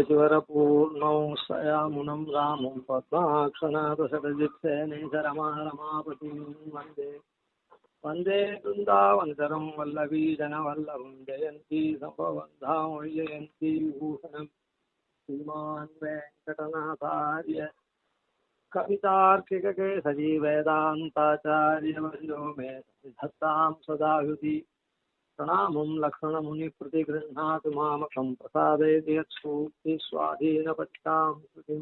शशिवरपूर्णौ सयामुनं रामं पद्माक्षनाथशतजित्सेनेशरमारमापतिं वन्दे वन्दे वृन्दावनचरं वल्लवीजनवल्लभं जयन्ती सम्भवन्धां जयन्ती विभूषणं श्रीमान् वेङ्कटनाथार्य कवितार्किककेसरी वेदान्ताचार्यवर्यो मे धत्तां सदाहुति प्रणामं लक्ष्मणमुनिप्रतिगृह्णातु मामकं प्रसादयति यत्सूक्तिस्वाधीनपट्टां श्रुतिं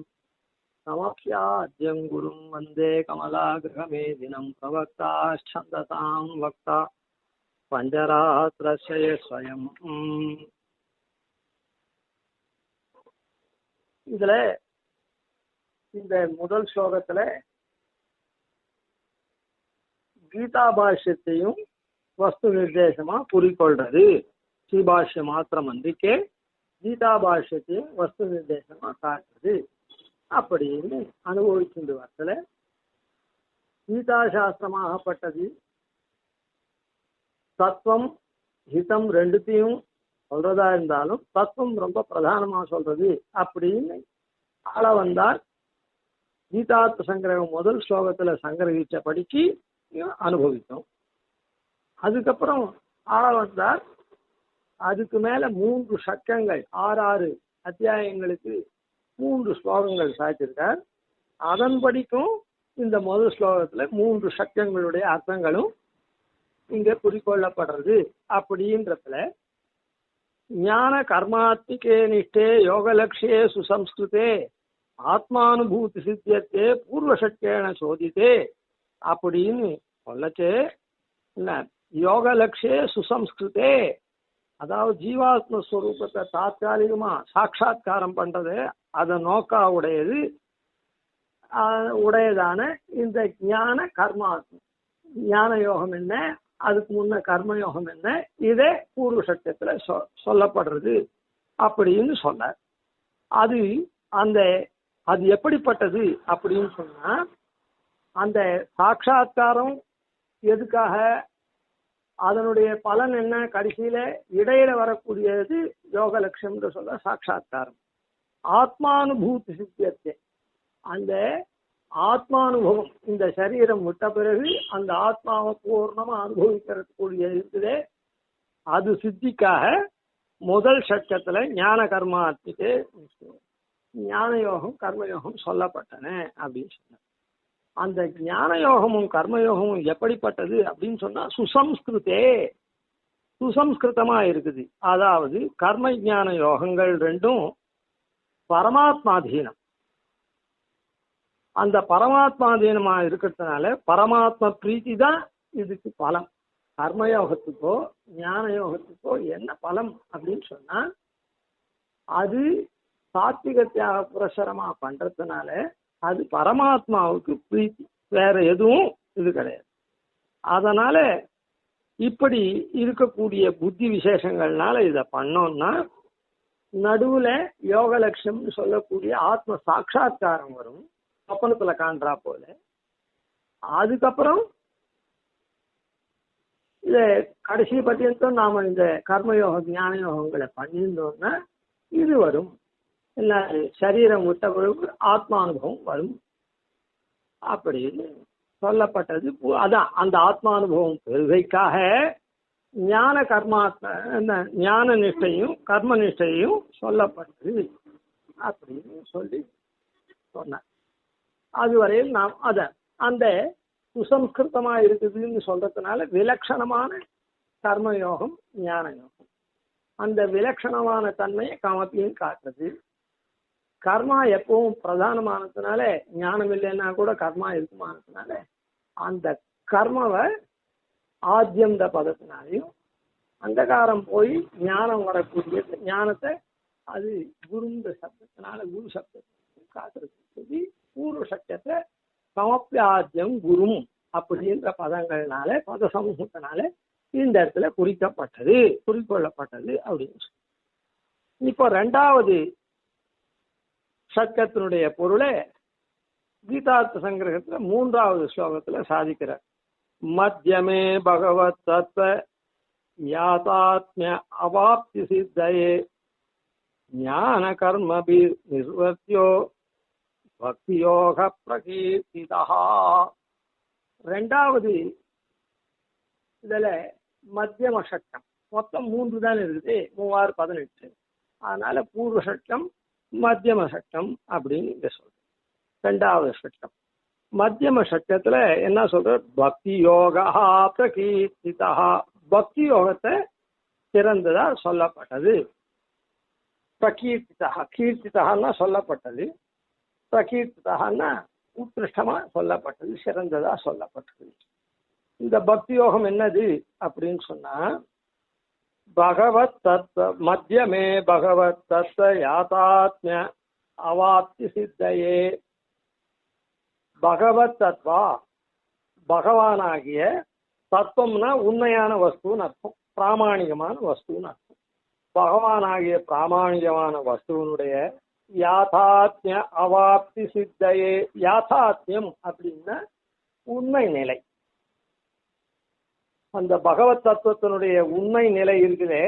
नमस्याद्यं गुरुं वन्दे कमलागृहमेदिनं प्रवक्ताश्छन्दसां वक्ता पञ्जरात्रस्य स्वयम् இதுல இந்த முதல் ஸ்லோகத்துல கீதா பாஷ்யத்தையும் வஸ்து நிர்தேசமா குறிக்கொள்றது. ஸ்ரீபாஷ்யம் மாத்திரம் அன்றிக்கே கீதா பாஷ்யத்தையும் வஸ்து நிர்தேசமா காட்டுறது அப்படின்னு அனுபவிச்சுட்டு வரத்துல கீதா சாஸ்திரமாகப்பட்டது தத்துவம் ஹிதம் ரெண்டுத்தையும் சொல்றதா இருந்தாலும் தத்துவம் ரொம்ப பிரதானமா சொல்றது அப்படின்னு ஆள வந்தால் கீதார்த்த சங்கிரகம் முதல் ஸ்லோகத்துல சங்கிரகிச்ச படிச்சு அனுபவித்தோம். அதுக்கப்புறம் ஆள வந்தால் அதுக்கு மேல 3 சக்கங்கள் 6 அத்தியாயங்களுக்கு 3 ஸ்லோகங்கள் சாய்ச்சிருக்கார். அதன்படிக்கும் இந்த முதல் ஸ்லோகத்துல 3 சக்கங்களுடைய அர்த்தங்களும் இங்க குறிக்கொள்ளப்படுறது. அப்படின்றதுல ஞான கர்மாத்மிகே நிஷ்டே யோகலட்சியே சுசம்ஸ்கிருதே ஆத்மானுபூதி சித்தியத்தே பூர்வசக்கேன சோதித்தே அப்படின்னு சொல்லச்சே இல்ல யோகலட்சியே சுசம்ஸ்கிருதே, அதாவது ஜீவாத்மஸ்வரூபத்தை தாத்காலிகமா சாட்சா்காரம் பண்றது அதை நோக்கா உடையதான இந்த ஞான கர்மாத்மா ஞான யோகம் என்ன, அதுக்கு முன்ன கர்மயோகம் என்ன, இதே பூர்வ சத்தியத்துல சொல்லப்படுறது அப்படின்னு சொல்ல. அது எப்படிப்பட்டது அப்படின்னு சொன்னா அந்த சாட்சா்காரம் எதுக்காக, அதனுடைய பலன் என்ன, கடைசியில இடையில வரக்கூடியது யோக லட்சியம் சொல்ல சாட்சா்காரம். ஆத்மானுபூதி சித்தியத்தை, அந்த ஆத்மானுபவம் இந்த சரீரம் விட்ட பிறகு அந்த ஆத்மாவை பூர்ணமா அனுபவிக்கிறதுக்குரிய இருக்குதே, அது சித்திக்காக முதல் சக்கத்துல ஞான கர்மாத்திக்கு ஞான யோகம் கர்மயோகம் சொல்லப்பட்டன அப்படின்னு சொன்ன. அந்த ஞான யோகமும் கர்மயோகமும் எப்படிப்பட்டது அப்படின்னு சொன்னா சுசம்ஸ்கிருதே, சுசம்ஸ்கிருதமா இருக்குது. அதாவது கர்ம ஞான யோகங்கள் ரெண்டும் பரமாத்மாதீனம். அந்த பரமாத்மாதீனமா இருக்கிறதுனால பரமாத்ம பிரீத்தி தான் இதுக்கு பலம். கர்மயோகத்துக்கோ ஞான யோகத்துக்கோ என்ன பலம் அப்படின்னு சொன்னா அது சாத்விக தியாக புரசரமா பண்றதுனால அது பரமாத்மாவுக்கு பிரீத்தி, வேற எதுவும் இது கிடையாது. அதனால இப்படி இருக்கக்கூடிய புத்தி விசேஷங்கள்னால இதை பண்ணோம்னா நடுவுல யோக லட்சியம்னு சொல்லக்கூடிய ஆத்ம சாட்சா்காரம் வரும், சொப்பனத்துல காண்றா போல. அதுக்கப்புறம் இத கடைசி பத்தியத்தும் நாம இந்த கர்மயோக ஞான யோகங்களை பண்ணியிருந்தோம்னா இது வரும். என்ன, சரீரம் விட்ட பிறகு ஆத்மானுபவம் வரும் அப்படின்னு சொல்லப்பட்டது. அதான் அந்த ஆத்மானுபவம் பெருகைக்காக ஞான ஞான நிஷ்டையும் கர்ம நிஷ்டையும் சொல்லப்பட்டது அப்படின்னு சொல்லி சொன்னார். அதுவரையில் நாம் அந்த சுசம்ஸ்கிருதமா இருக்குதுன்னு சொல்றதுனால விலட்சணமான கர்மயோகம் ஞான யோகம் அந்த விலட்சணமான தன்மையை கமத்தியும் காட்டுறது. கர்மா எப்பவும் பிரதானமானதுனால ஞானம் இல்லைன்னா கூட கர்மா இருக்குமானதுனால அந்த கர்மாவை ஆத்யந்த பதத்தினாலையும் அந்தகாரம் போய் ஞானம் வரக்கூடிய ஞானத்தை அது குருந்த சப்தத்தினால குரு சப்தத்தை காட்டுறது. பூர்வ சக்தியத்தை சமப்பியாத்தியம் குரும் அப்படின்ற பதங்கள்னால பத சமூகத்தினால இந்த இடத்துல குறிக்கொள்ளப்பட்டது அப்படின்னு சொல்லி. இப்போ 2வது சக்கத்தினுடைய பொருளை கீதார்த்த சங்கிரகத்துல 3வது ஸ்லோகத்துல சாதிக்கிறார். மத்தியமே பகவத் தத்துவ யாதாத்மிய அவாப்தி சித்தயே ஞான கர்மபி நிர்வர்த்தியோ பக்தி யோக பிரகீர்த்திதா. ரெண்டாவது இதுல மத்தியம சட்டம் மொத்தம் 3 தான் இருக்குது, 3×6 18. அதனால பூர்வ சட்டம் மத்தியம சட்டம் அப்படின்னு இங்க சொல்றேன். ரெண்டாவது சட்டம் மத்தியம சட்டத்துல என்ன சொல்ற, பக்தி யோகா பிரகீர்த்திதா. பக்தி யோகத்தை சிறந்ததா சொல்லப்பட்டது. பிரகீர்த்திதா, கீர்த்திதான்னா சொல்லப்பட்டது, பிரகீர்த்திதான்னா உத்கிருஷ்டமா சொல்லப்பட்டது, சிறந்ததா சொல்லப்பட்டது. இந்த பக்தி யோகம் என்னது அப்படின்னு சொன்னா, பகவத் தத்துவ மத்தியமே பகவத் தத்துவ யாதாத்மிய அவாப்தி சித்தையே. பகவத் தத்வா, பகவானாகிய தத்துவம்னா உண்மையான வஸ்துன்னு அர்த்தம், பிராமாணிகமான வஸ்துன்னு அர்த்தம். பகவானாகிய பிராமாணிகமான வஸ்துவனுடைய யாதாத்மிய அவாப்தி சித்தையே. யாதாத்மியம் அப்படின்னா உண்மை நிலை. அந்த பகவத் தத்துவத்தினுடைய உண்மை நிலை இருக்குதே,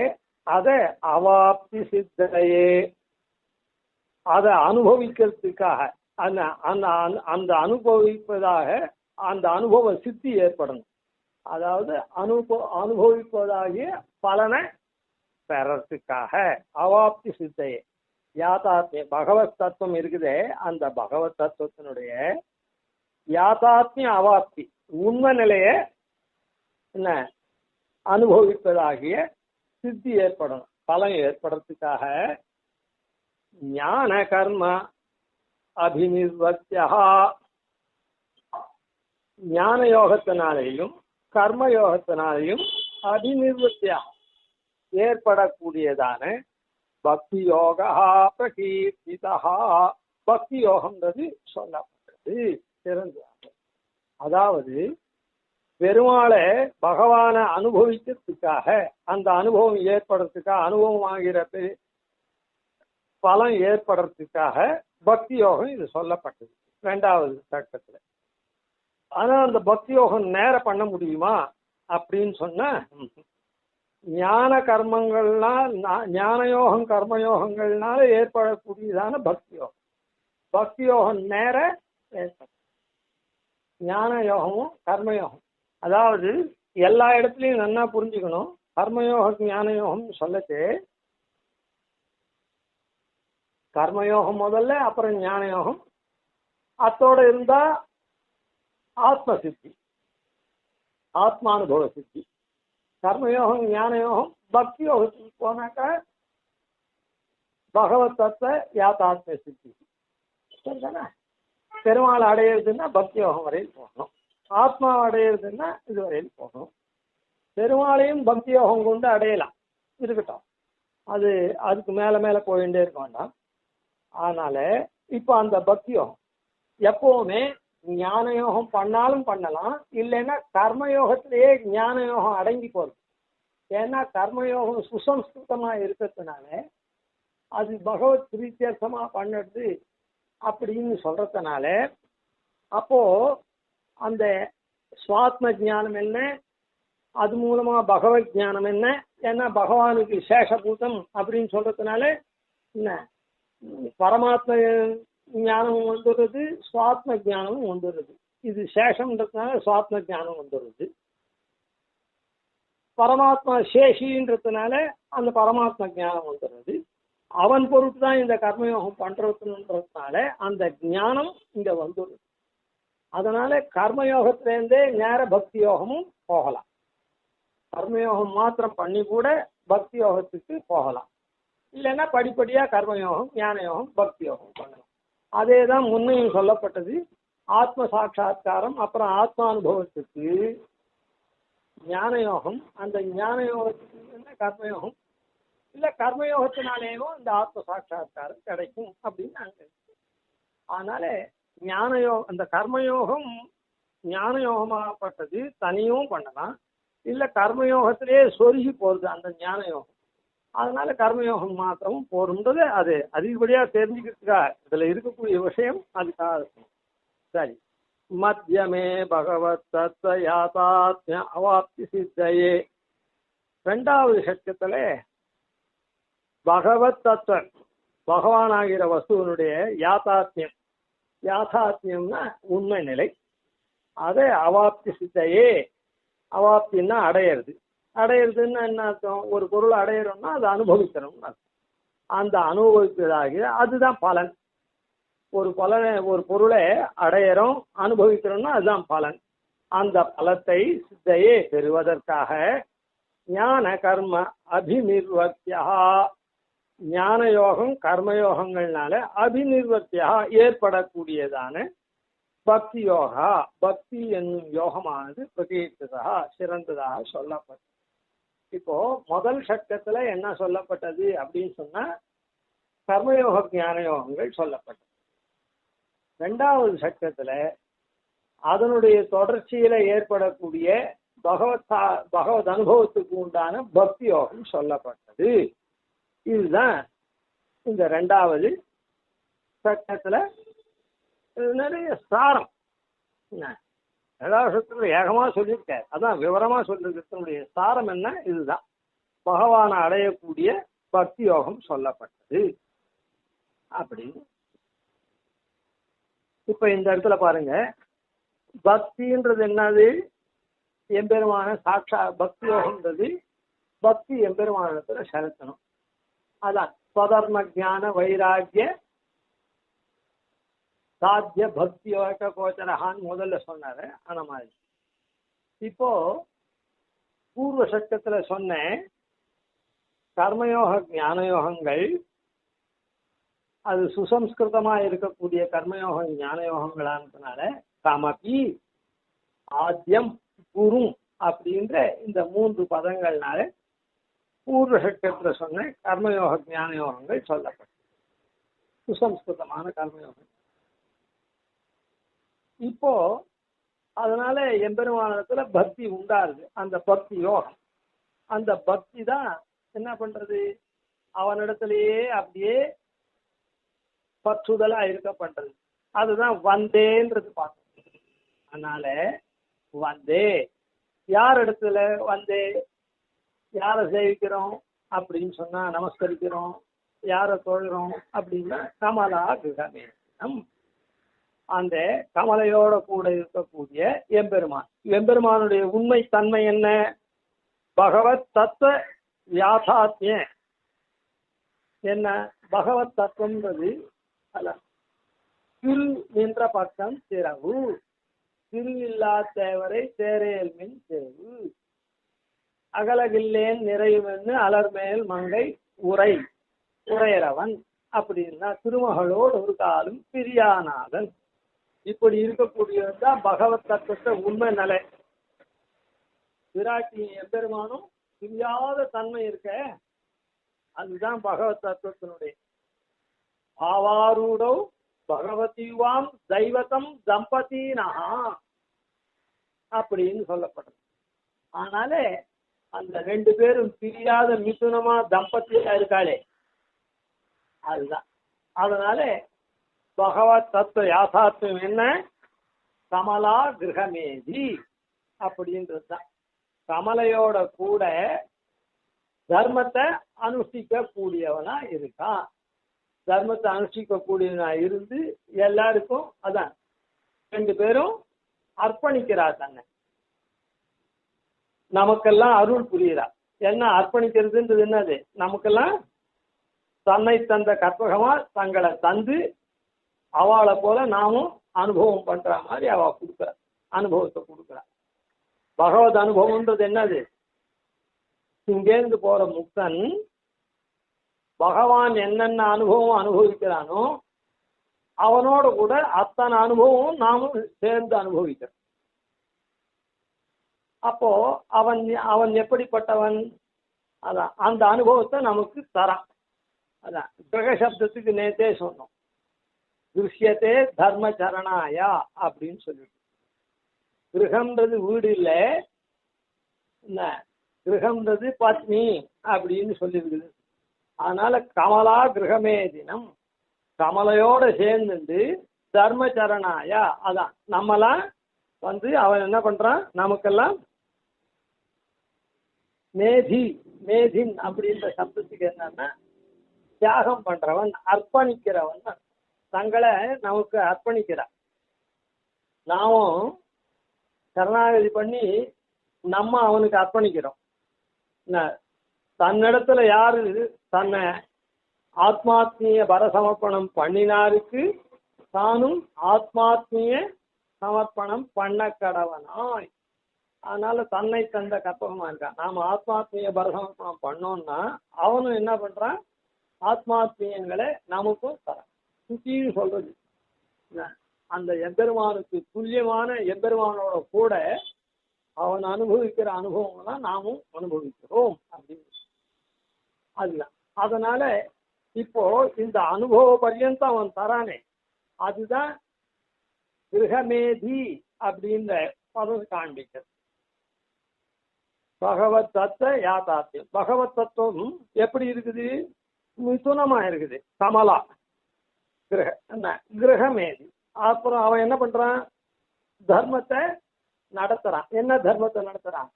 அதை அவாப்தி சித்தையே, அதை அனுபவிக்கிறதுக்காக அந்த அந்த அந்த அனுபவிப்பதாக அந்த அனுபவ சித்தி ஏற்படணும். அதாவது அனுபவிப்பதாகிய பலனை பெறறதுக்காக அவாப்தி சித்தையே. யாதாத்மிய பகவத் தத்துவம் இருக்குதே, அந்த பகவத் தத்துவத்தினுடைய யாதாத்மிய அவாப்தி உண்மை நிலையை என்ன அனுபவிப்பதாகிய சித்தி ஏற்படணும், பலன் ஏற்படுறதுக்காக ஞான கர்ம அபிநிர்வத்தியா, ஞான யோகத்தினாலேயும் கர்ம யோகத்தினாலேயும் அபிநிர்வத்தியா ஏற்படக்கூடியதான பக்தி யோகா பிரகீர்த்திதா. பக்தி யோகம்ன்றது சொல்லப்பட்டது, சிறந்தது. அதாவது பெருமாளை பகவானை அனுபவிக்கிறதுக்காக, அந்த அனுபவம் ஏற்படுறதுக்காக, அனுபவம் ஆகிற பலன் ஏற்படுறதுக்காக பக்தி யோகம் இது சொல்லப்பட்டது ரெண்டாவது சட்டத்துல. ஆனா அந்த பக்தி யோகம் நேர பண்ண முடியுமா அப்படின்னு சொன்னா, ஞான கர்மங்கள்னால் ஞான யோகம் கர்மயோகங்கள்னால ஏற்படக்கூடியதான பக்தி யோகம். பக்தி யோகம் நேர ஏற்படும். ஞான யோகமும் கர்மயோகம், அதாவது எல்லா இடத்துலையும் நல்லா புரிஞ்சுக்கணும். கர்மயோகம் ஞான யோகம் சொல்லச்சு, கர்மயோகம் முதல்ல, அப்புறம் ஞான யோகம், அத்தோட இருந்தா ஆத்ம சித்தி, ஆத்மானுபவ சித்தி. கர்மயோகம் ஞான யோகம், பக்தி யோகத்துக்கு போனாக்கா பகவத் தத்துவ யாதாத்மிய சித்தி. சரிதானே? பெருமாள் அடையிறதுன்னா பக்தி யோகம் வரையில் போகணும், ஆத்மா அடையிறதுன்னா இது வரையில் போகணும். பெருமாளையும் பக்தி யோகம் கொண்டு அடையலாம், இருக்கட்டும், அது அதுக்கு மேல மேல போயிட்டே இருக்க வேண்டாம். அதனால இப்ப அந்த பக்தி யோகம் எப்பவுமே ஞான யோகம் பண்ணாலும் பண்ணலாம், இல்லைன்னா கர்மயோகத்திலேயே ஞான யோகம் அடங்கி போகுது. ஏன்னா கர்மயோகம் சுசம்ஸ்கிருதமா இருக்கிறதுனால அது பகவத் பிரீத்தியர்த்தமா பண்ணுறது அப்படின்னு சொல்றதுனால, அப்போ அந்த சுவாத்ம ஜானம் என்ன, அது மூலமா பகவத் ஞானம் என்ன, ஏன்னா பகவானுக்கு சேஷபூதம் அப்படின்னு சொல்றதுனால என்ன பரமாத்ம ஞானமும் வந்துடுறது, சுவாத்ம ஜானமும் வந்துடுறது. இது சேஷம்ன்றதுனால சுவாத்ம ஜானம் வந்துடுறது. பரமாத்மா சேஷின்றதுனால அந்த பரமாத்ம ஞானம் வந்துடுறது. அவன் பொருட்டு தான் இந்த கர்மயோகம் பண்றதுன்றதுனால அந்த ஞானம் இங்க வந்துடுது. அதனால கர்மயோகத்திலேருந்தே நேர பக்தி யோகமும் போகலாம். கர்மயோகம் மாத்திரம் பண்ணி கூட பக்தி யோகத்துக்கு போகலாம். இல்லைன்னா படிப்படியா கர்மயோகம் ஞான யோகம் பக்தி யோகம் பண்ணலாம். அதே தான் முன்னையும் சொல்லப்பட்டது. ஆத்ம சாட்சா்காரம் அப்புறம் ஆத்மானுபவத்துக்கு ஞான யோகம், அந்த ஞான யோகத்துக்கு என்ன கர்மயோகம், இல்ல கர்மயோகத்தினாலேயும் இந்த ஆத்ம சாட்சா்காரம் கிடைக்கும் அப்படின்னு நாங்கள். அதனால ஞான யோகம், அந்த கர்மயோகம் ஞான யோகமாகப்பட்டது தனியும் பண்ணலாம், இல்ல கர்மயோகத்திலேயே சொருகி போகுது அந்த ஞான யோகம். அதனால கர்மயோகம் மாத்திரமும் போருன்றது அது அதிகப்படியா தெரிஞ்சுக்கிறதுக்காக இதுல இருக்கக்கூடிய விஷயம் அதுக்காக இருக்கும். சரி, மத்தியமே பகவத் தத்துவ யாதாத்மிய அவாப்தி சித்தையே. ரெண்டாவது சட்டத்துல பகவத் தத்துவம் பகவானாகிற வஸ்துவனுடைய யாதாத்மியம். யாதாத்மியம்னா உண்மை நிலை. அதை அவாப்தி சித்தையே, அவாப்தின்னா அடையிறது. அடையிறதுன்னா என்ன அர்த்தம்? ஒரு பொருளை அடையிறோம்னா அதை அனுபவிக்கிறோம்னு அர்த்தம். அந்த அனுபவிப்பதாகிய அதுதான் பலன். ஒரு பொருளை அடையிறோம், அனுபவிக்கிறோம்னா அதுதான் பலன். அந்த பலத்தை சித்தையே பெறுவதற்காக ஞான கர்ம அபிநிர்வர்த்தியா, ஞான யோகம் கர்மயோகங்கள்னால அபிநிர்வர்த்தியா ஏற்படக்கூடியதான பக்தி யோகா, பக்தி என்னும் யோகமானது பிரதீர்த்ததாக சிறந்ததாக சொல்லப்பட்டது. இப்போ முதல் சட்டத்துல என்ன சொல்லப்பட்டது அப்படின்னு சொன்னா கர்மயோக ஞான யோகங்கள் சொல்லப்பட்டது. ரெண்டாவது சட்டத்துல அதனுடைய தொடர்ச்சியில ஏற்படக்கூடிய பகவத் அனுபவத்துக்கு உண்டான பக்தி யோகம் சொல்லப்பட்டது. இதுதான் இந்த ரெண்டாவது சட்டத்துல நிறைய சாரம். ரெண்டாவது ஏகமா சொல்லியிருக்காரு, அதான் விவரமா சொல்லிருக்கிறதுனுடைய சாரம் என்ன? இதுதான் பகவானை அடையக்கூடிய பக்தி யோகம் சொல்லப்பட்டது அப்படின்னு. இப்ப இந்த இடத்துல பாருங்க, பக்தின்றது என்னது? எம்பெருமான சாட்சா பக்தி யோகம்ன்றது பக்தி எம்பெருமானத்துல செலுத்தணும். அதான் ஸ்வதர்ம ஞான வைராக்கிய சாத்திய பக்தி யோக கோச்சரகான்னு முதல்ல சொன்னாரு. அந்த மாதிரி இப்போ பூர்வ சட்டத்துல சொன்ன கர்மயோக ஞான யோகங்கள், அது சுசம்ஸ்கிருதமா இருக்கக்கூடிய கர்மயோக ஞான யோகங்களானதுனால கமபி ஆத்தியம் குரு அப்படின்ற இந்த 3 பதங்கள்னால பூர்வ சட்டத்துல சொன்ன கர்மயோக ஞான யோகங்கள் சொல்லப்பட்டது. சுசம்ஸ்கிருதமான கர்மயோகம். இப்போ அதனால எம்பெருமானத்துல பக்தி உண்டாருது. அந்த பக்தி யோகம், அந்த பக்தி தான் என்ன பண்றது? அவனிடத்திலேயே அப்படியே பற்றுதலா இருக்க பண்றது. அதுதான் வந்தேன்றது பார்க்கணும். அதனால வந்தே யார் இடத்துல வந்தே, யாரை சேவிக்கிறோம் அப்படின்னு சொன்னா நமஸ்கரிக்கிறோம், யாரை தொழுகிறோம் அப்படின்னா கமலா கிரகமேனம், அந்த கமலையோட கூட இருக்கக்கூடிய எம்பெருமான். எம்பெருமானுடைய உண்மை தன்மை என்ன? பகவத் தத்துவ யாதாத்மிய என்ன? பகவத் தத்துவம்ன்றது அல்ல, திரு நின்ற பக்கம் திறவு, திருவில்லா தேவரை தேரேல் மின் தேவு, அகலகில்லேன் நிறைவுமென்னு அலர்மேல் மங்கை உரை உரையறவன் அப்படின்னா திருமகளோடு ஒரு காலம் பிரியானாதன். இப்படி இருக்கக்கூடியதுதான் பகவத் தத்துவத்தை உண்மை நிலை. விராட்டி எம்பெருமானும் பிரியாத தன்மை இருக்க, அதுதான் பகவத் தத்துவத்தினுடைய பாவாரூடோ பகவதிவாம் தெய்வத்தம் தம்பதி நகா அப்படின்னு சொல்லப்படுது. ஆனாலே அந்த 2 பேரும் பிரியாத மிதுனமா தம்பதியா இருக்காளே, அதுதான். அதனால பகவத் தத்துவ யாதாத்மியம் என்ன? கமலா கிரகமேதி அப்படின்றது தான். கமலையோட கூட தர்மத்தை அனுஷ்டிக்க கூடியவனா இருக்கான். தர்மத்தை அனுஷ்டிக்க கூடியவனா இருந்து எல்லாருக்கும் அதான் 2 பேரும் அர்ப்பணிக்கிறா தன்னை. நமக்கெல்லாம் அருள் புரியுறா. என்ன அர்ப்பணிக்கிறதுன்றது என்னது? நமக்கெல்லாம் தன்னை தந்த கற்பகமா தங்களை தந்து அவளை போல நாமும் அனுபவம் பண்ற மாதிரி அவ கொடுக்குற அனுபவத்தை கொடுக்குறா. பகவத் அனுபவம்ன்றது என்னது? இங்கேருந்து போற முக்தன் பகவான் என்னென்ன அனுபவம் அனுபவிக்கிறானோ அவனோட கூட அத்தனை அனுபவம் நாமும் சேர்ந்து அனுபவிக்கிறோம். அப்போ அவன் எப்படிப்பட்டவன்? அதான் அந்த அனுபவத்தை நமக்கு தரான். அதான் கிரக சப்தத்துக்கு நேத்தே சொன்னோம், திருஷ்யத்தே தர்ம சரணாயா அப்படின்னு சொல்லிட்டு. கிரகம்ன்றது வீடு இல்லை, என்ன கிரகம்ன்றது பத்னி அப்படின்னு சொல்லியிருக்குது. அதனால கமலா கிரகமே தினம், கமலையோட சேர்ந்து தர்ம சரணாயா, அதான் நம்மலாம் அவன் என்ன பண்றான்? நமக்கெல்லாம் மேதி மேதின் அப்படின்ற சப்தத்துக்கு என்னன்னா தியாகம் பண்றவன், அர்ப்பணிக்கிறவன், தங்களை நமக்கு அர்ப்பணிக்கிறான். நாமும் சரணாகதி பண்ணி நம்ம அவனுக்கு அர்ப்பணிக்கிறோம். தன்னிடத்துல யாரு தன்னை ஆத்மாத்மீய பரசமர்ப்பணம் பண்ணினாருக்கு தானும் ஆத்மாத்மீய சமர்ப்பணம் பண்ண கடவனாய். அதனால தன்னை தந்த கற்பகமா இருக்கான். நாம ஆத்மாத்மீய பரசமர்ப்பணம் பண்ணோம்னா அவனும் என்ன பண்றான், ஆத்மாத்மீயங்களை நமக்கும் தரான். சுத்தின்னு சொல்றது அந்த எம்பெருமானுக்கு துல்லியமான எம்பெருமானோட கூட அவன் அனுபவிக்கிற அனுபவங்கள்லாம் நாமும் அனுபவிக்கிறோம் அப்படின்னு. அதுதான். அதனால இப்போ இந்த அனுபவ பர்யந்தம் அவன் தரானே, அதுதான் கிரகமேதி அப்படின்ற பதம் காண்பிக்கிறது. பகவத் தத்துவ யாதார்த்தியம். பகவத் தத்துவம் எப்படி இருக்குது? மிதுனமா இருக்குது. கமலா கிரகமேதி. அப்புறம் அவன் என்ன பண்றான், தர்மத்தை நடத்துறான். என்ன தர்மத்தை நடத்துறான்?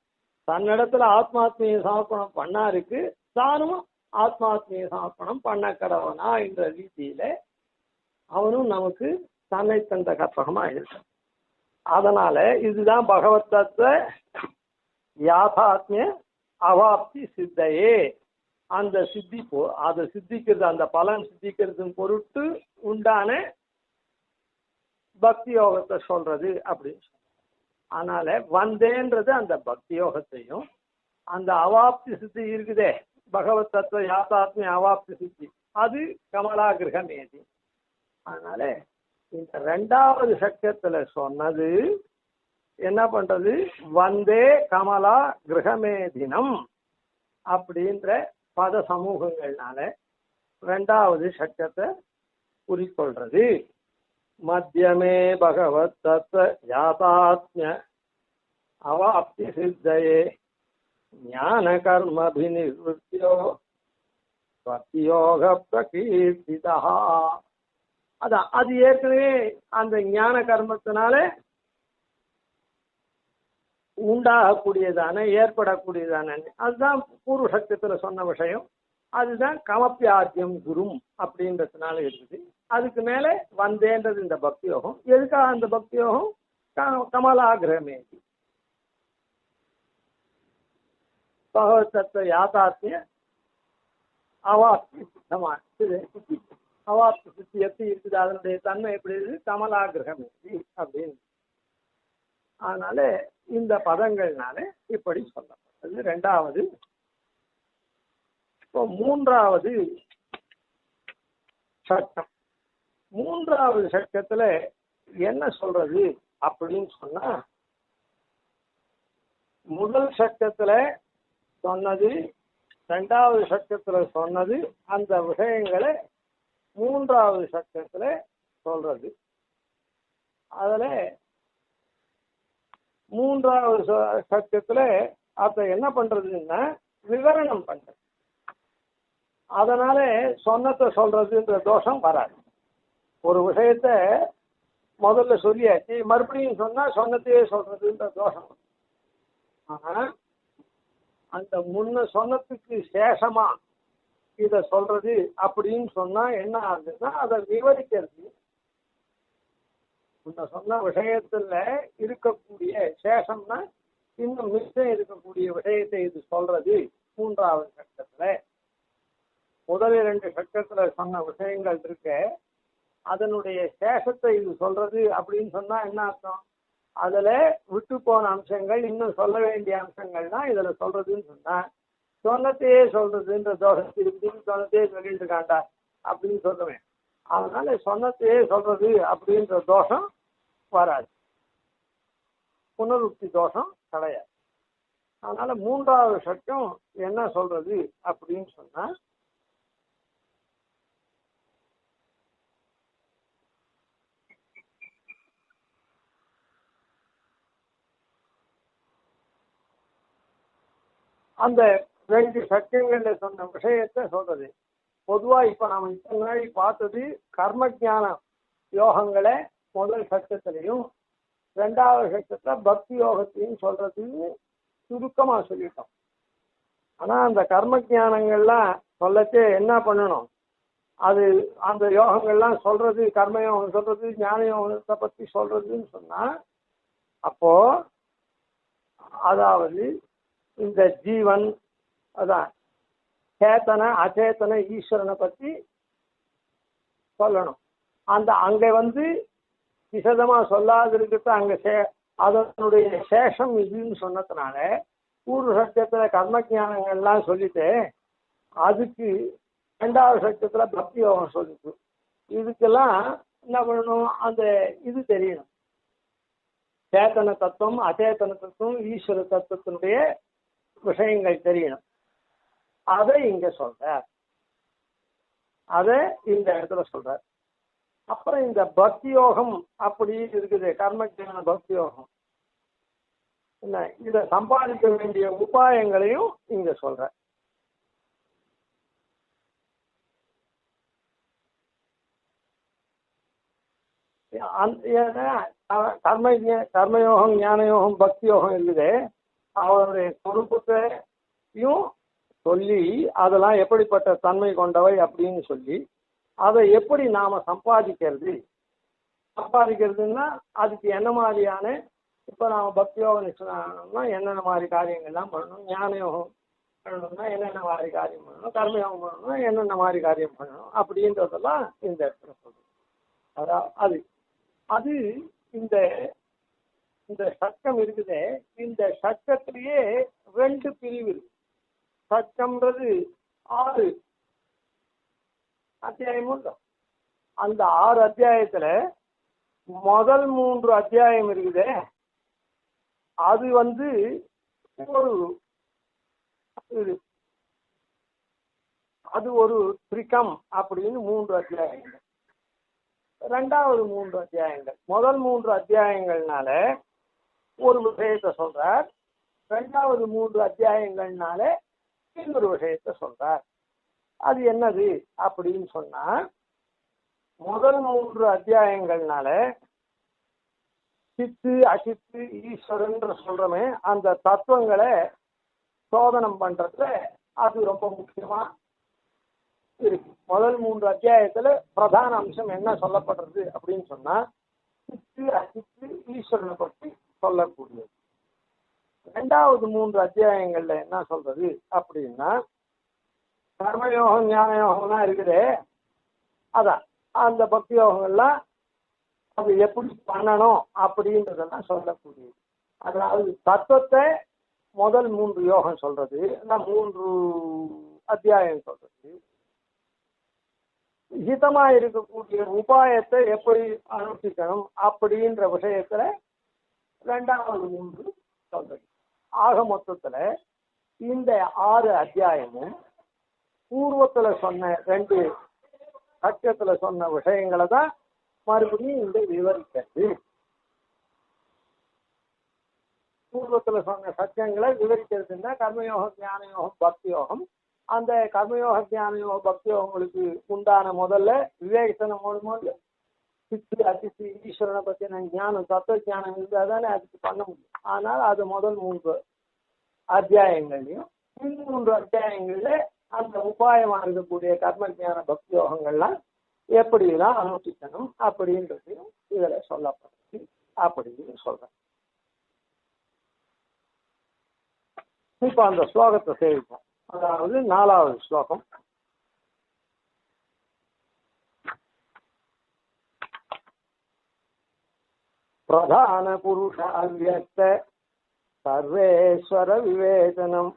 தன்னிடத்துல ஆத்மாத்மீய சமர்ப்பணம் பண்ணாருக்கு தானும் ஆத்மாத்மீய சமர்ப்பணம் பண்ண கடவனா என்ற ரீதியில அவனும் நமக்கு தன்னை தந்த கற்பகமா இருக்கான். அதனால இதுதான் பகவத் தத்துவ யாதாத்மிய அவாப்தி சித்தையே. அந்த சித்தி அதை சித்திக்கிறது, அந்த பலன் சித்திக்கிறது பொருட்டு உண்டான பக்தி யோகத்தை சொல்றது அப்படின்னு. அதனால வந்தேன்றது அந்த பக்தி யோகத்தையும், அந்த அவாப்தி சித்தி இருக்குதே பகவத் தத்துவ யாதாத்மிய அவாப்தி சித்தி, அது கமலா கிரகமேதி. அதனால இந்த ரெண்டாவது சக்கத்துல சொன்னது என்ன பண்றது, வந்தே கமலா கிரகமேதினம் அப்படின்ற பத சமூகங்கள்னால ரெண்டாவது சக்கத்தை குறிக்கொள்றது. மத்தியமே பகவத் தத்துவ யாதாத்மிய அவாப்தி சித்தையே ஞான கர்மபிநிவృత్యோ பக்தியோக பிரகீர்த்திதா. அதான் அது ஏற்கனவே அந்த ஞான கர்மத்தினால உண்டாகக்கூடியதான ஏற்படக்கூடியதான அதுதான் பூர்வ சக்தியத்துல சொன்ன விஷயம். அதுதான் கமப்பியாத்தியம் குரும் அப்படின்றதுனால இருக்குது. அதுக்கு மேல வந்தேன்றது இந்த பக்தி யோகம். எதுக்காக அந்த பக்தி யோகம்? கமலாகிரமே பகவத் தத்துவ யாதாத்மிய அவாப்தி சித்தி. அவாப்தி சித்தி எப்படி இருக்குது, அதனுடைய தன்மை எப்படி இருக்குது, கமலாகிரகம் அப்படின்னு. அதனால இந்த பதங்கள்னால இப்படி சொல்லப்பட்டது ரெண்டாவது. இப்போ மூன்றாவது சட்டம். மூன்றாவது சட்டத்துல என்ன சொல்றது அப்படின்னு சொன்னா, முதல் சட்டத்துல சொன்னது ரெண்டாவது சட்டத்துல சொன்னது அந்த விஷயங்களை மூன்றாவது சட்டத்துல சொல்றது. அதுல மூன்றாவது சட்டத்துல அத என்ன பண்றதுன்னா விவரணம் பண்றது. அதனால சொன்னத்தை சொல்றதுன்ற தோஷம் வராது. ஒரு விஷயத்த முதல்ல சொல்லியாச்சு, மறுபடியும் சொன்னா சொன்னத்தையே சொல்றதுன்ற தோஷம். ஆனா அந்த முன்ன சொன்னதுக்கு சேஷமா இத சொல்றது அப்படின்னு சொன்னா என்ன ஆகுதுன்னா அதை விவரிக்கிறது. முன்ன சொன்ன விஷயத்துல இருக்கக்கூடிய சேஷம்னா இன்னும் மிச்சம் இருக்கக்கூடிய விஷயத்தை இது சொல்றது மூன்றாவது கட்டத்துல. முதல் இரண்டு கட்டத்துல சொன்ன விஷயங்கள் இருக்க, அதனுடைய சேஷத்தை இது சொல்றது அப்படின்னு சொன்னா என்ன அர்த்தம்? அதுல விட்டு போன அம்சங்கள் இன்னும் சொல்ல வேண்டிய அம்சங்கள்னா இதுல சொல்றதுன்னு சொன்னா சொன்னத்தையே சொல்றதுன்ற தோஷத்துக்கு சொன்னத்தையே சொல்லிட்டு இருக்காண்டா அப்படின்னு சொல்லுவேன். அதனால சொன்னத்தையே சொல்றது அப்படின்ற தோஷம் வராது, புனருக்தி தோஷம் கிடையாது. அதனால மூன்றாவது சட்டம் என்ன சொல்றது அப்படின்னு சொன்னா, அந்த ரெண்டு சட்டங்கள்ல சொன்ன விஷயத்தை சொல்றது. பொதுவா இப்ப நாம இப்ப முன்னாடி பார்த்தது கர்மஜான யோகங்களை முதல் சட்டத்திலையும் ரெண்டாவது சட்டத்துல பக்தி யோகத்தையும் சொல்றதுன்னு சுருக்கமா சொல்லிட்டோம். ஆனா அந்த கர்ம ஜானங்கள்லாம் சொல்லச்சே என்ன பண்ணணும், அது அந்த யோகங்கள்லாம் சொல்றது, கர்மயோகம் சொல்றது, ஞான யோகத்தை பத்தி சொல்றதுன்னு சொன்னா அப்போ அதாவது இந்த ஜீவன் அதான் சேத்தன அச்சேதன ஈஸ்வரனை பத்தி சொல்லணும். அந்த அங்க விசதமா சொல்லாது இருக்கிறது அங்க அதனுடைய சேஷம் இதுன்னு சொன்னதுனால பூர்வ சத்தியத்துல கர்ம ஜானங்கள்லாம் சொல்லிட்டு அதுக்கு 2வது சத்தியத்துல பக்தி யோகம் சொல்லிட்டு இதுக்கெல்லாம் என்ன பண்ணணும், அந்த இது தெரியணும். சேத்தன தத்துவம் அச்சேதன தத்துவம் ஈஸ்வர தத்துவத்தினுடைய விஷயங்கள் தெரியணும். அதை இங்க சொல்ற, அதை இந்த இடத்துல சொல்ற. அப்புறம் இந்த பக்தி யோகம் அப்படி இருக்குது, கர்மஜான பக்தி யோகம். என்ன இதை சம்பாதிக்க வேண்டிய உபாயங்களையும் இங்க சொல்ற. கர்மயோகம் ஞான யோகம் பக்தி யோகம் இருக்குது. அவருடைய சொரூபத்தையும் சொல்லி அதெல்லாம் எப்படிப்பட்ட தன்மை கொண்டவை அப்படின்னு சொல்லி அதை எப்படி நாம சம்பாதிக்கிறதுன்னா அதுக்கு என்ன மாதிரியான, இப்போ நாம பக்தி யோகம் நிச்சயம்னா என்னென்ன மாதிரி காரியங்கள்லாம் பண்ணணும், ஞான யோகம் பண்ணணும்னா என்னென்ன மாதிரி காரியம் பண்ணணும், கர்மயோகம் பண்ணணும்னா என்னென்ன மாதிரி காரியம் பண்ணணும் அப்படின்றதெல்லாம் இந்த இடத்துல சொல்றோம். அதாவது அது இந்த இந்த சட்டம் இருக்குதே, இந்த சட்டத்திலேயே 2 பிரிவு இருக்கு. சட்டம்ன்றது 6 அத்தியாயமும் இல்லை. அந்த 6 அத்தியாயத்துல முதல் 3 அத்தியாயம் இருக்குதே, அது ஒரு திரிகம் அப்படின்னு 3 அத்தியாயங்கள். 2வது 3 அத்தியாயங்கள், முதல் 3 அத்தியாயங்கள்னால ஒரு விஷயத்தை சொல்றார், 2வது 3 அத்தியாயங்கள்னால இன்னொரு விஷயத்தை சொல்றார். அது என்னது அப்படின்னு சொன்னா, முதல் 3 அத்தியாயங்கள்னால சித்து அசித்து ஈஸ்வரன் சொல்றமே அந்த தத்துவங்களை சோதனம் பண்றதுல அது ரொம்ப முக்கியமா இருக்கு. முதல் 3 அத்தியாயத்துல பிரதான அம்சம் என்ன சொல்லப்படுறது அப்படின்னு சொன்னா சித்து அசித்து ஈஸ்வரனை பற்றி சொல்லக்கூடியது. 2வது 3 அத்தியாயங்கள்ல என்ன சொல்றது அப்படின்னா கர்மயோகம் ஞான யோகம்லாம் இருக்குது. அதான் அந்த பக்தி யோகங்கள்லாம் அது எப்படி பண்ணணும் அப்படின்றதெல்லாம் சொல்லக்கூடியது. அதாவது தத்துவத்தை முதல் 3 யோகம் சொல்றது, 3 அத்தியாயம் சொல்றது, ஹிதமா இருக்கக்கூடிய உபாயத்தை எப்படி அனுஷ்டிக்கணும் அப்படின்ற விஷயத்துல 2வது 3 சொல்றது. ஆக மொத்தத்துல இந்த 6 அத்தியாயமும் பூர்வத்துல சொன்ன 2 சத்தியத்துல சொன்ன விஷயங்களை தான் மறுபடியும் இந்த விவரிக்கிறது. பூர்வத்துல சொன்ன சத்தியங்களை விவரிக்கிறதுன்னா கர்மயோகம் ஞான யோகம் பக்தி யோகம். அந்த கர்மயோக ஞான யோக பக்தி யோகங்களுக்கு உண்டான முதல்ல விவேகத்தனை மூலமோ சித்து அசித்து ஈஸ்வரனை பற்றின ஞானம் தத்துவ ஞானம் இருந்தால் தானே அதுக்கு பண்ண முடியும். ஆனால் அது முதல் 3 அத்தியாயங்கள்லையும் 3 அத்தியாயங்கள்ல அந்த உபாயமா இருக்கக்கூடிய கர்ம ஞான பக்தி யோகங்கள்லாம் எப்படிலாம் அனுஷ்டிக்கணும் அப்படின்றதையும் இதுல சொல்லப்படுது அப்படின்னு சொல்றேன். இப்ப அந்த ஸ்லோகத்தை சேவிப்போம். அதாவது 4வது ஸ்லோகம். பிரதான புருஷ அவ்யக்த சர்வேஸ்வர விவேச்சனம்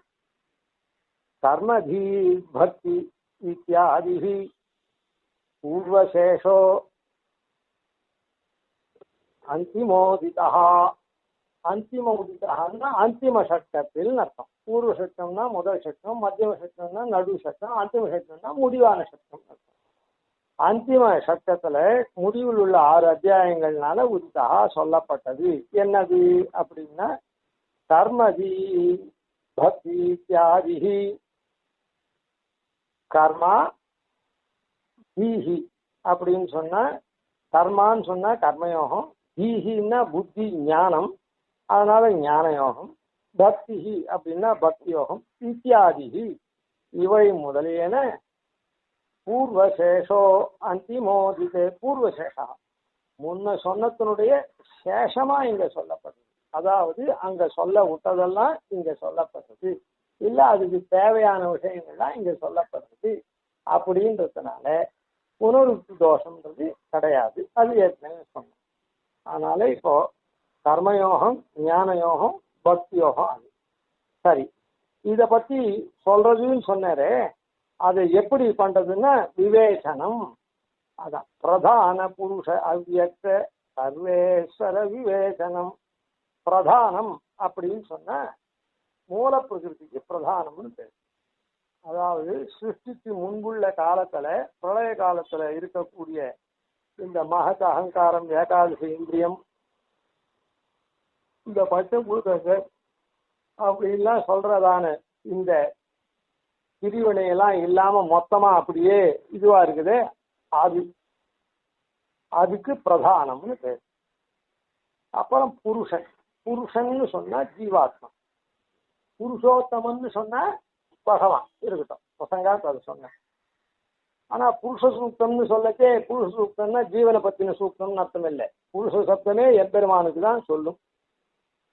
கர்மதீ பக்தி இத்தியாதி பூர்வசேஷோ அந்திமோதிதா. அந்திமோதிதான்னா அந்திம சட்டத்தில் அர்த்தம். பூர்வ சட்டம்னா முதல் சட்டம், மத்தியம சட்டம்னா நடு சட்டம், அந்திம சட்டம்னா முடிவான சட்டம் அர்த்தம். அந்திம சட்டத்துல முடிவில் உள்ள 6 அத்தியாயங்கள்னால உதிதா சொல்லப்பட்டது. என்னது அப்படின்னா கர்மதி பக்தி இத்தியாதி. கர்மா தீஹி அப்படின்னு சொன்னா கர்மான்னு சொன்னா கர்மயோகம், தீஹின்னா புத்தி ஞானம், அதனால ஞான யோகம், பக்தி அப்படின்னா பக்தி யோகம், இத்தியாதி இவை முதலியன பூர்வசேஷோ அந்திமோதிதே பூர்வசேஷா முன்ன சொன்னத்தினுடைய சேஷமா இங்க சொல்லப்படுது. அதாவது அங்க சொல்ல விட்டதெல்லாம் இங்க சொல்லப்படுறது இல்ல, அதுக்கு தேவையான விஷயங்கள்லாம் இங்க சொல்லப்படுறது அப்படின்றதுனால புனருக்தி தோஷம்ன்றது கிடையாது. அது ஏற்கனவே சொன்னோம். அதனால இப்போ கர்மயோகம், ஞான யோகம், பக்தி யோகம். அது சரி. இத பத்தி சொல்றதுன்னு சொன்னாரு. அது எப்படி பண்றதுன்னா விவேச்சனம். அதான் பிரதான புருஷ அவ்யக்த சர்வேஸ்வர விவேச்சனம். பிரதானம் அப்படின்னு சொன்னா மூல பிரகிருதிக்கு பிரதானம்னு பேர். அதாவது சிருஷ்டிக்கு முன்புள்ள காலத்துல, பிரளய காலத்துல இருக்கக்கூடிய இந்த மகத் அகங்காரம், ஏகாதசி இந்திரியம், இந்த பஞ்சபூதங்கள் அப்படின்லாம் சொல்றதான இந்த பிரிவினையெல்லாம் இல்லாம மொத்தமா அப்படியே இதுவா இருக்குது. அதுக்கு பிரதானம்னு பேர். அப்புறம் புருஷன். புருஷன்னு சொன்னா ஜீவாத்மா. புருஷோத்தமன்னு சொன்னா பகவான் இருக்கட்டும், பசங்காத்து அது சொன்னேன். ஆனா புருஷ சூக்தம்னு சொல்லச்சே புருஷ சூக்தம்னா ஜீவனை பத்தின சூக்தம்னு அர்த்தம் இல்லை. புருஷ சப்தமே எம்பெருமானுக்கு தான் சொல்லும்.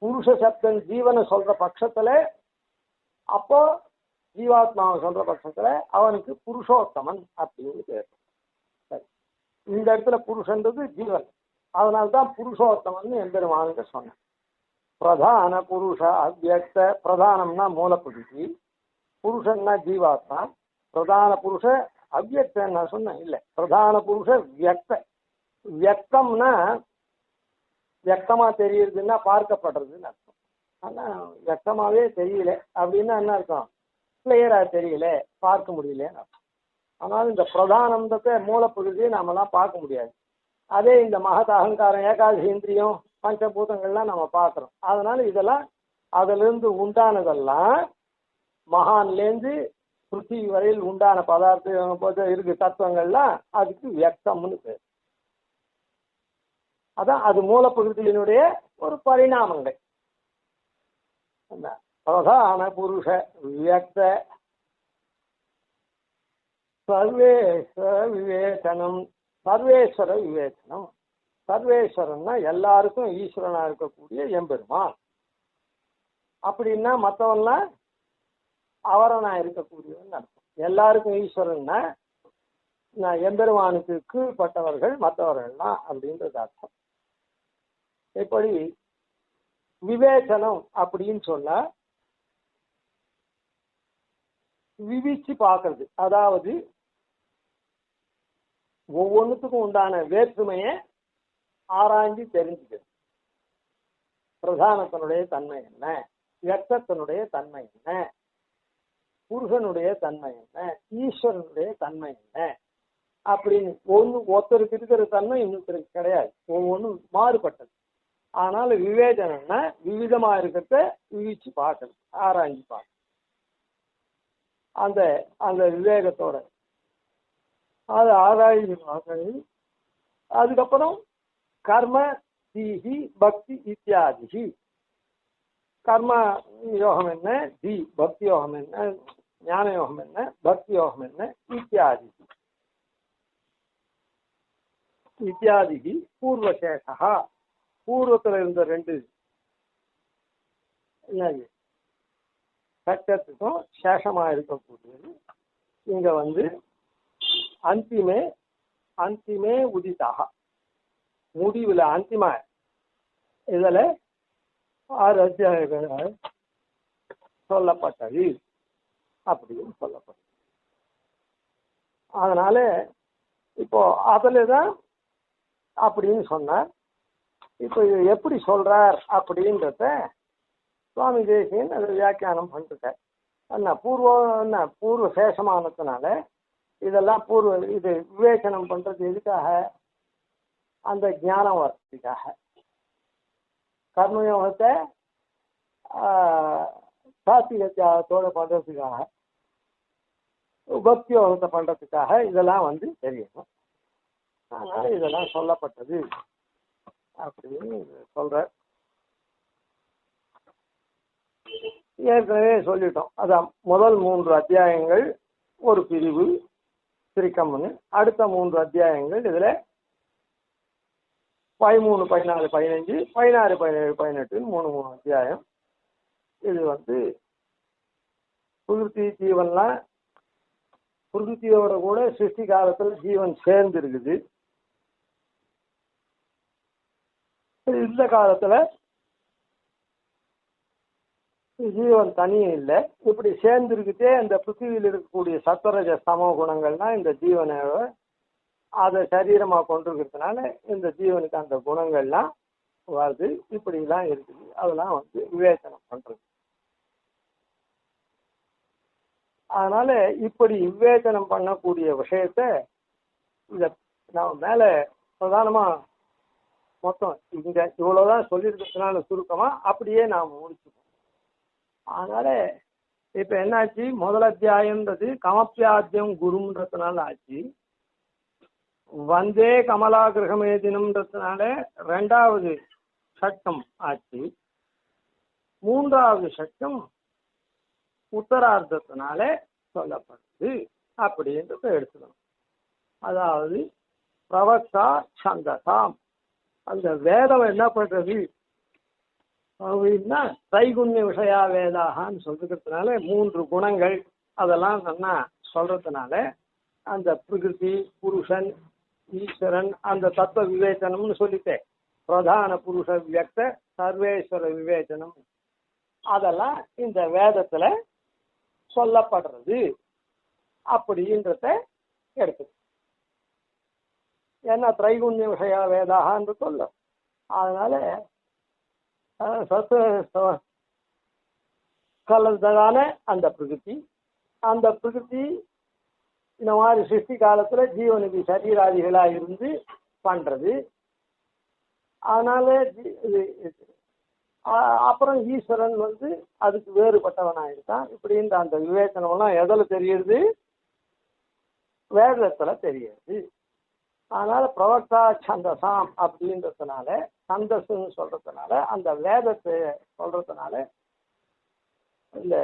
புருஷ சப்தம் ஜீவனை சொல்ற பட்சத்துல, அப்போ ஜீவாத்மாவை சொல்ற பட்சத்துல அவனுக்கு புருஷோத்தமன் அப்படின்னு பேர். சரி, இந்த இடத்துல புருஷன்றது ஜீவன், அதனால்தான் புருஷோத்தமன் எம்பெருமானுக்கு சொன்னேன். பிரதான புருஷ அவ்யக்த. பிரதானம்னா மூலப்பிரகிருதி, புருஷன்னா ஜீவாத்மா. பிரதான புருஷ அவ்யக்த நான் சொன்னேன் இல்ல, பிரதான புருஷ வியக்த. வியக்தம்னா வியக்தமா தெரியுதுன்னா பார்க்கப்படுறதுன்னு அர்த்தம். ஆனா வியக்தமாவே தெரியல அப்படின்னா என்ன அர்த்தம்? கிளியரா தெரியல, பார்க்க முடியலன்னு அர்த்தம். ஆனால் இந்த பிரதானந்தத்தை மூலப்பிரகிருதியை நாமெல்லாம் பார்க்க முடியாது. அதே இந்த மகத் அகங்காரம், ஏகாதசி இந்திரியம், பஞ்சபூதங்கள்லாம் நம்ம பார்க்கிறோம். அதனால இதெல்லாம் அதுல இருந்து உண்டானதெல்லாம் மகான்லேருந்து பிருத்திவி வரையில் உண்டான பதார்த்தம் இருக்கு, தத்துவங்கள்லாம் அதுக்கு வியக்தம்னு பேர். அதான் அது மூலப்பிரகிருதியினுடைய ஒரு பரிணாமங்கள். பிரதான புருஷ வியக்த சர்வேஸ்வர விவேச்சனம். சர்வேஸ்வர விவேச்சனம். சர்வேஸ்வரன்னா எல்லாருக்கும் ஈஸ்வரனா இருக்கக்கூடிய எம்பெருமான். அப்படின்னா மற்றவன்லாம் அவரனா இருக்கக்கூடியவன் அர்த்தம். எல்லாருக்கும் ஈஸ்வரன்னா எம்பெருமானுக்கு கீழ்பட்டவர்கள் மற்றவர்கள்லாம் அப்படின்றது அர்த்தம். இப்படி விவேச்சனம் அப்படின்னு சொன்னா விவிச்சு பார்க்கறது. அதாவது ஒவ்வொன்றுத்துக்கும் உண்டான வேற்றுமையை ஆராய்ச்சி தெரிஞ்சுக்கிறது. பிரதானத்தினுடைய தன்மை என்ன, வியக்தத்தினுடைய தன்மை என்ன, புருஷனுடைய தன்மை என்ன, ஈஸ்வரனுடைய தன்மை என்ன அப்படின்னு ஒருத்தருக்கு இருக்கிற தன்மை இன்னொருத்தருக்கு கிடையாது. ஒவ்வொன்றும் மாறுபட்டது. ஆனால விவேச்சனம்னா விவிதமா இருக்கிறத விவிச்சு பார்க்கணும், ஆராய்ச்சி பார்க்கணும். அந்த அந்த விவேகத்தோட அது ஆராய்ச்சி பார்க்கணும். அதுக்கப்புறம் கர்ம தீஹி பக்தி இத்தியாதி. கர்ம யோகம் என்ன, தி பக்தி யோகம் என்ன, ஞான யோகம் என்ன, பக்தி யோகம் என்ன, இத்தியாதி. இத்தியாதி பூர்வசேஷா. பூர்வத்தில் இருந்த ரெண்டு என்னது சட்டத்துக்கும் சேஷமா இருக்கக்கூடியது இங்க அந்திமே அந்திமே உதிதாக முடிவுல அந்திம இதுல 6 அத்தியாயங்கள் சொல்லப்பட்டது அப்படின்னு சொல்லப்பட்டது. அதனால இப்போ அதுலதான் அப்படின்னு சொன்னார். இப்போ இது எப்படி சொல்றார் அப்படின்றத சுவாமி தேசிகன் அதை வியாக்கியானம் பண்ணிருக்கார். பூர்வ சேஷமானதுனால இதெல்லாம் இது விவேச்சனம் பண்றது எதுக்காக? அந்த ஞானம் வர்றதுக்காக. கர்மயோகத்தை சாத்திக தியாகத்தோட பண்றதுக்காக, பக்தி யோகத்தை பண்றதுக்காக இதெல்லாம் தெரியணும். அதனால இதெல்லாம் சொல்லப்பட்டது அப்படின்னு சொல்ற. ஏற்கனவே சொல்லிட்டோம். அதான் முதல் 3 அத்தியாயங்கள் ஒரு பிரிவு, திரிக்கம்னு அடுத்த 3 அத்தியாயங்கள் இதுல 13, 14, 15, 16, 17, 18 3 அத்தியாயம். இது பிரகிருதி ஜீவன்லாம் பிரகிருதியோட கூட சிருஷ்டி காலத்துல ஜீவன் சேர்ந்து இருக்குது. இந்த காலத்துல ஜீவன் தனியும் இல்லை. இப்படி சேர்ந்துருக்கிட்டே அந்த பிருத்திவியில் இருக்கக்கூடிய சத்வரஜ சம குணங்கள்லாம் இந்த ஜீவனோட அதை சரீரமாக கொண்டிருக்கிறதுனால இந்த ஜீவனுக்கு அந்த குணங்கள்லாம் வருது. இப்படிலாம் இருக்குது. அதெல்லாம் விவேச்சனம் பண்றது. அதனால இப்படி விவேச்சனம் பண்ணக்கூடிய விஷயத்த இத நான் மேல பிரதானமா மொத்தம் இங்க இவ்வளவுதான் சொல்லியிருக்கிறதுனால சுருக்கமா அப்படியே நாம் முடிச்சுப்போம். அதனால இப்ப என்னாச்சு, முதல் அத்தியாயம்ன்றது கமப்பியாத்தியம் குருன்றதுனால ஆச்சு. வந்தே கமலா கிரகமேதினம்ன்றதுனால 2வது சட்டம் ஆச்சு. 3வது சட்டம் உத்தரார்த்தத்தினால சொல்லப்படுது அப்படின்றத எடுத்துக்கணும். அதாவது பிரவக்தா சந்தசாம், அந்த வேதம் என்ன பண்றது அப்படின்னா தைகுண்ய விஷயா வேதாகான்னு சொல்றதுனால 3 குணங்கள் அதெல்லாம் நல்லா சொல்றதுனால அந்த பிரகிருதி, புருஷன், ஈஸ்வரன், அந்த தத்துவ விவேச்சனம்னு சொல்லிட்டேன். பிரதான புருஷ வியக்த சர்வேஸ்வர விவேச்சனம் அதெல்லாம் இந்த வேதத்துல சொல்லப்படுறது அப்படின்றத எடுத்து. ஏன்னா திரைகுண்ய விஷயா வேதாகான்னு சொல்ல. அதனால கலந்ததான அந்த பிரகிருதி, அந்த பிரகிருதி இந்த மாதிரி சிருஷ்டி காலத்துல ஜீவனுக்கு சரீராதிகளா இருந்து பண்றது. அதனால அப்புறம் ஈஸ்வரன் அதுக்கு வேறுபட்டவனா இருக்கான். இப்படின்ற அந்த விவேச்சனம் எல்லாம் எதுல தெரியுது? வேதத்துல தெரியுது. அதனால பிரவக்தா சந்தசாம் அப்படின்றதுனால சந்தஸ்ன்னு சொல்றதுனால அந்த வேதத்தை சொல்றதுனால இந்த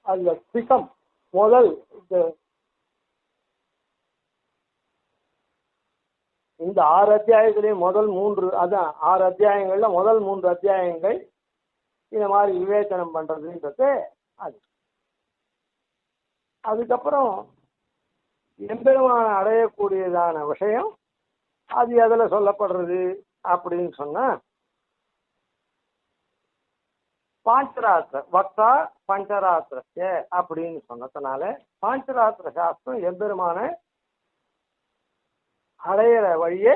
அதுல திகம் முதல் இந்த 6 அத்தியாயத்திலேயே முதல் 3 அதான் 6 அத்தியாயங்கள்ல முதல் 3 அத்தியாயங்கள் இந்த மாதிரி விவேச்சனம் பண்றதுன்றது அது. அதுக்கப்புறம் எம்பெருமான அடையக்கூடியதான விஷயம் அது எதுல சொல்லப்படுறது அப்படின்னு சொன்னா பாஞ்சராத்திர வக்தா பஞ்சராத்திர அப்படின்னு சொன்னதுனால பாஞ்சராத்திர சாஸ்திரம் எம்பெருமான அடையிற வழியே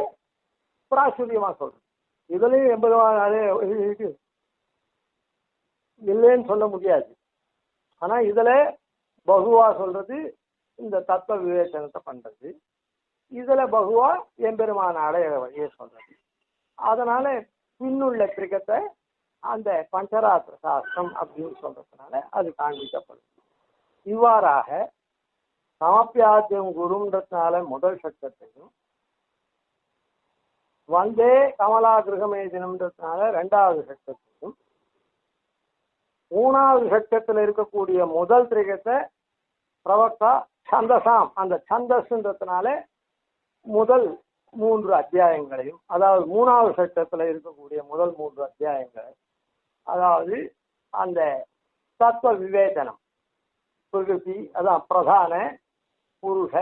பிராசுரியமா சொல்றது. இதுலயும் எம்பெருமான அடைய இல்லைன்னு சொல்ல முடியாது. ஆனா இதுல பகுவா சொல்றது இந்த தத்துவ விவேச்சனத்தை பண்றது, இதுல பகுவா எம்பெருமான அடையிற வழியே சொல்றது. அதனால பின்னுள்ள கிரிக்கத்தை அந்த பஞ்சராத்திர சாஸ்திரம் அப்படின்னு சொல்றதுனால அது காண்பிக்கப்படுது. இவ்வாறாக சமப்பியாத்தியம் குருன்றதுனால முதல் சட்டத்தையும், வந்தே கமலா கிரகமேதினம்ன்றதுனால 2வது சட்டத்தையும், 3வது சட்டத்தில் இருக்கக்கூடிய முதல் திரிகத்தை பிரவக்தா சந்தசாம் அந்த சந்தஸ்ன்றதுனால முதல் 3 அத்தியாயங்களையும், அதாவது 3வது சட்டத்தில் இருக்கக்கூடிய முதல் 3 அத்தியாயங்களை, அதாவது அந்த தத்துவ விவேச்சனம் பிரகிருதி அதான் பிரதான புருஷ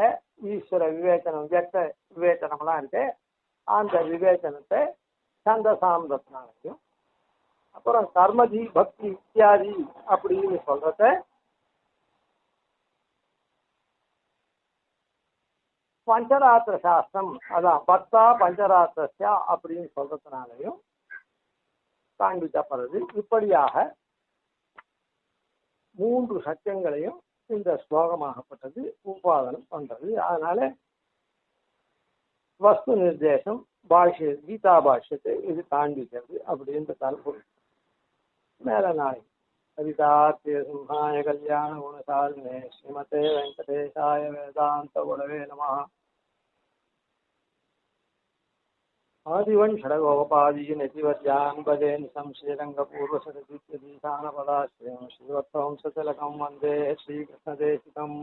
ஈஸ்வர விவேச்சனம் வியக்த விவேச்சனம்லாம் இருக்கு. அந்த விவேச்சனத்தை சந்தசாந்தத்தினாலையும், அப்புறம் கர்மதி பக்தி இத்தியாதி அப்படின்னு சொல்றத பஞ்சராத்திர சாஸ்திரம் அதான் பக்தா பஞ்சராத்திரஸ்யா அப்படின்னு சொல்றதுனாலையும் காண்பிக்கப்படுறது. இப்படியாக 3 சத்தியங்களையும் இந்த ஸ்லோகமாகப்பட்டது உபாதனம் பண்றது. அதனால வஸ்து நிர்தேசம் பாஷ்ய கீதா பாஷ்யத்தை இது காண்பிக்கிறது அப்படின்ற தலைப்பு. மேல நாளை கவிதார்த்திய சிம்ஹாய கல்யாண குணசாலினே ஸ்ரீமதே வெங்கடேசாய வேதாந்த குணவே நமஹ. ஆதிவன் ஷடகோபாதீன் எதிவத்யான் பதேன் சம்சேரங்க பூர்வசரதித்யதீசான பதாஸ்ரயம் ஸ்ரீவத்வம்சதிலகம் வந்தே ஸ்ரீகிருஷ்ணதேசிகம்.